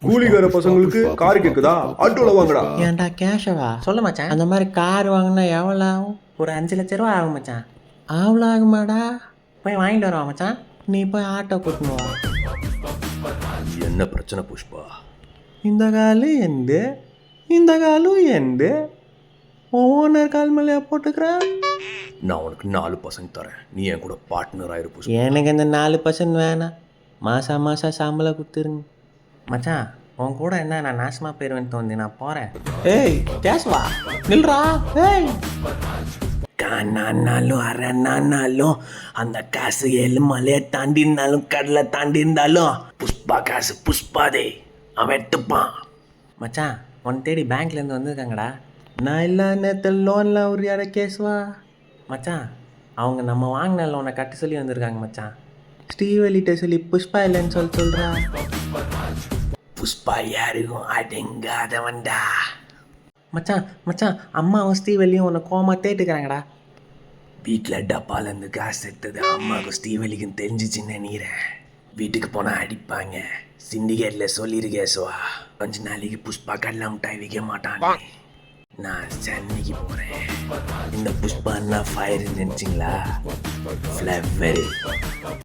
கூலிகார பசங்களுக்கு கார் கேக்குதா, ஆட்டோல வாங்கடா. ஏன்டா கேஷவா சொல்ல மச்சான், அந்த மாதிரி கார் வாங்கினா எவ்வளோ ஆகும்? ஒரு 5 லட்ச ரூபா ஆகும் மச்சான். அவ்வளோ ஆகுமாடா? போய் வாங்கிட்டு வருவா மச்சான். நீ போய் ஆட்டோ கூட்டணும் வா. என்ன பிரச்சனை புஷ்பா? இந்த காலு எந்து, இந்த காலும் எந்து, ஓனர் கால் மேலே போட்டுக்கிறேன். நான் உனக்கு 4 பசங்க தரேன், நீ என் கூட பார்ட்னர் ஆயிரு புஷ்பா. எனக்கு இந்த 4% வேணாம். மாதம் மாதம் சம்பளம் கொடுத்துருங்க மச்சான். உன் கூட என்ன நான் நாசமாக போயிடுவேன்னு தோண்டி நான் போகிறேன். ஏய் கேஸ்வா நில்றா. ஏய் கானானாலும் அரனானாலும் அந்த காசு 7 மலையை தாண்டி இருந்தாலும் கடலை தாண்டி இருந்தாலும் புஷ்பா காசு புஷ்பாதே, அவன் எடுத்துப்பான். மச்சான் உன் தேடி பேங்க்லேருந்து வந்திருக்காங்கடா. நான் இல்லை நேரத்தில் லோனில் உரியாட கேஸ்வா மச்சான். அவங்க நம்ம வாங்கின லோனை கட்ட சொல்லி வந்திருக்காங்க மச்சான். ஸ்ரீவலிட்ட சொல்லி புஷ்பா இல்லைன்னு சொல்கிறா. புஷ்பா யாருக்கும் அடங்காதவன்டா மச்சான். மச்சான் அம்மாவும் ஸ்ரீவலியும் உன்னை கோமா தேட்டுக்கிறாங்கடா. வீட்டில் டப்பாலேருந்து காசு எடுத்தது அம்மாவுக்கும் ஸ்ரீவலிக்கும் தெரிஞ்சிச்சுன்னு நினைக்கிறேன். வீட்டுக்கு போனால் அடிப்பாங்க. சிண்டிகேட்டில் சொல்லியிருக்கேசுவா, கொஞ்ச நாளைக்கு புஷ்பா கடலாம் மிட்டாய் விற்க மாட்டான். நான் சென்னைக்கு போகிறேன். இந்த புஷ்பான்னா ஃபயர் நினச்சிங்களா? ஃப்ளவர்